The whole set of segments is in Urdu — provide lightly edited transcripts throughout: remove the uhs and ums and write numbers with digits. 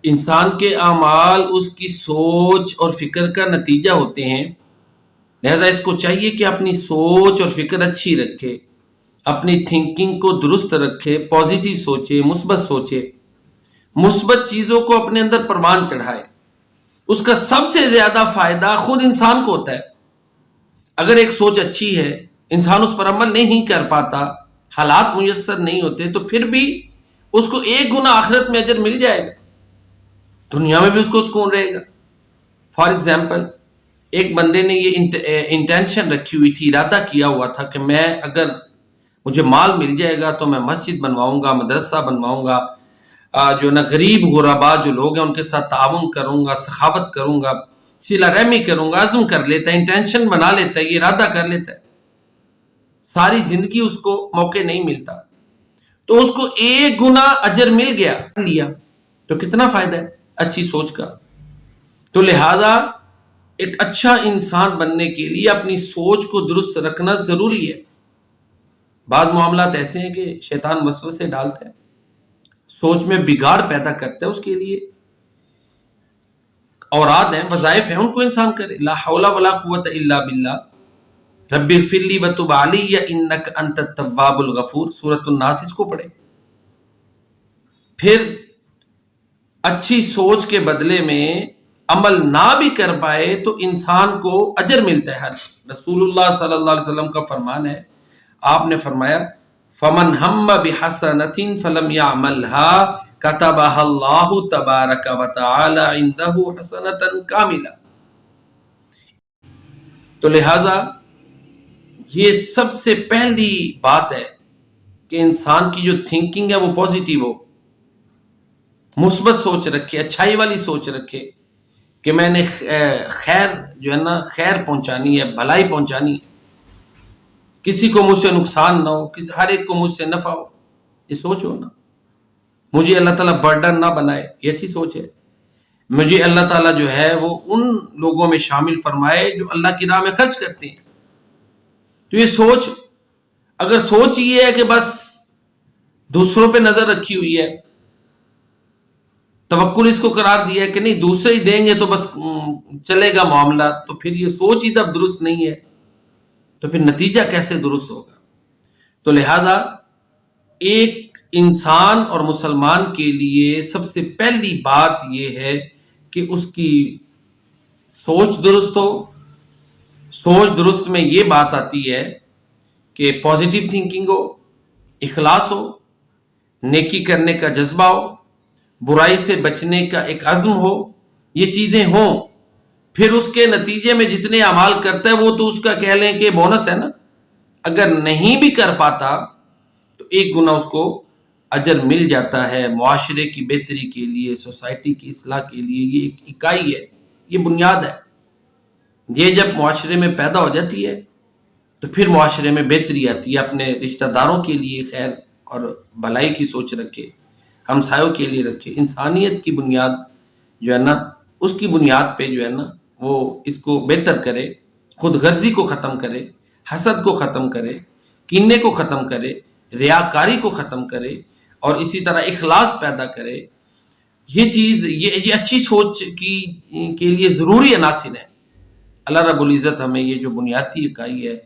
انسان کے اعمال اس کی سوچ اور فکر کا نتیجہ ہوتے ہیں، لہذا اس کو چاہیے کہ اپنی سوچ اور فکر اچھی رکھے، اپنی تھنکنگ کو درست رکھے، پازیٹیو سوچے، مثبت سوچے، مثبت چیزوں کو اپنے اندر پروان چڑھائے۔ اس کا سب سے زیادہ فائدہ خود انسان کو ہوتا ہے۔ اگر ایک سوچ اچھی ہے، انسان اس پر عمل نہیں کر پاتا، حالات میسر نہیں ہوتے، تو پھر بھی اس کو 1 گنا آخرت میں اجر مل جائے گا، دنیا میں بھی اس کو سکون رہے گا۔ فار ایگزامپل، ایک بندے نے یہ انٹینشن رکھی ہوئی تھی، ارادہ کیا ہوا تھا کہ میں اگر مجھے مال مل جائے گا تو میں مسجد بنواؤں گا، مدرسہ بنواؤں گا، جو نا غریب غربا جو لوگ ہیں ان کے ساتھ تعاون کروں گا، سخاوت کروں گا، صلہ رحمی کروں گا۔ عزم کر لیتا ہے، انٹینشن بنا لیتا ہے، یہ ارادہ کر لیتا ہے، ساری زندگی اس کو موقع نہیں ملتا، تو اس کو 1 گنا اجر مل گیا، لیا تو کتنا فائدہ ہے اچھی سوچ کا۔ تو لہذا ایک اچھا انسان بننے کے لیے اپنی سوچ کو درست رکھنا ضروری ہے۔ بعض معاملات ایسے ہیں کہ شیطان وسوسے ڈالتا ہے، سوچ میں بگاڑ پیدا کرتا ہے، اس کے لیے اوراد ہیں، وظائف ہیں، ان کو انسان کرے۔ لا حول ولا قوت الا باللہ، رب اغفر لی وتب علی انک انت التواب الغفور، سورۃ الناس اس کو پڑھے۔ پھر اچھی سوچ کے بدلے میں عمل نہ بھی کر پائے تو انسان کو اجر ملتا ہے۔ رسول اللہ صلی اللہ علیہ وسلم کا فرمان ہے، آپ نے فرمایا فمن ہم بحسنۃ فلم یعملها کتبها اللہ تبارک وتعالی عنده حسنۃ کاملہ۔ تو لہذا یہ سب سے پہلی بات ہے کہ انسان کی جو تھنکنگ ہے وہ پازیٹیو ہو، مثبت سوچ رکھے، اچھائی والی سوچ رکھے کہ میں نے خیر جو ہے نا خیر پہنچانی ہے، بھلائی پہنچانی ہے، کسی کو مجھ سے نقصان نہ ہو، ہر ایک کو مجھ سے نفع ہو، یہ سوچ ہو نا۔ مجھے اللہ تعالیٰ برڈن نہ بنائے، یہ اچھی سوچ ہے۔ مجھے اللہ تعالیٰ جو ہے وہ ان لوگوں میں شامل فرمائے جو اللہ کی راہ میں خرچ کرتے ہیں۔ تو یہ سوچ، اگر سوچ یہ ہے کہ بس دوسروں پہ نظر رکھی ہوئی ہے، توکل اس کو قرار دیا ہے کہ نہیں دوسرے ہی دیں گے تو بس چلے گا معاملہ، تو پھر یہ سوچ ہی تب درست نہیں ہے، تو پھر نتیجہ کیسے درست ہوگا؟ تو لہذا ایک انسان اور مسلمان کے لیے سب سے پہلی بات یہ ہے کہ اس کی سوچ درست ہو۔ سوچ درست میں یہ بات آتی ہے کہ پازیٹیو تھنکنگ ہو، اخلاص ہو، نیکی کرنے کا جذبہ ہو، برائی سے بچنے کا ایک عزم ہو، یہ چیزیں ہوں، پھر اس کے نتیجے میں جتنے اعمال کرتا ہے وہ تو اس کا کہہ لیں کہ بونس ہے نا۔ اگر نہیں بھی کر پاتا تو 1 گنا اس کو اجر مل جاتا ہے، معاشرے کی بہتری کے لیے، سوسائٹی کی اصلاح کے لیے۔ یہ ایک اکائی ہے، یہ بنیاد ہے۔ یہ جب معاشرے میں پیدا ہو جاتی ہے تو پھر معاشرے میں بہتری آتی ہے۔ اپنے رشتہ داروں کے لیے خیر اور بھلائی کی سوچ رکھے، ہمسایوں کے لیے رکھے، انسانیت کی بنیاد جو ہے نا اس کی بنیاد پہ جو ہے نا وہ اس کو بہتر کرے، خود غرضی کو ختم کرے، حسد کو ختم کرے، کینے کو ختم کرے، ریاکاری کو ختم کرے، اور اسی طرح اخلاص پیدا کرے۔ یہ چیز یہ اچھی سوچ کے لیے ضروری عناصر ہیں۔ اللہ رب العزت ہمیں یہ جو بنیادی اکائی ہے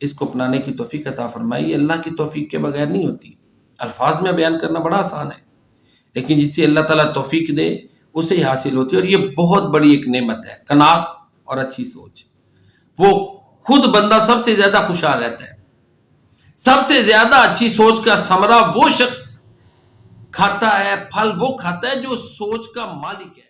اس کو اپنانے کی توفیق عطا فرمائی۔ اللہ کی توفیق کے بغیر نہیں ہوتی۔ الفاظ میں بیان کرنا بڑا آسان ہے، لیکن جس سے اللہ تعالیٰ توفیق دے اسے ہی حاصل ہوتی ہے، اور یہ بہت بڑی ایک نعمت ہے، قناعت اور اچھی سوچ۔ وہ خود بندہ سب سے زیادہ خوشحال رہتا ہے۔ سب سے زیادہ اچھی سوچ کا ثمرہ وہ شخص کھاتا ہے، پھل وہ کھاتا ہے جو سوچ کا مالک ہے۔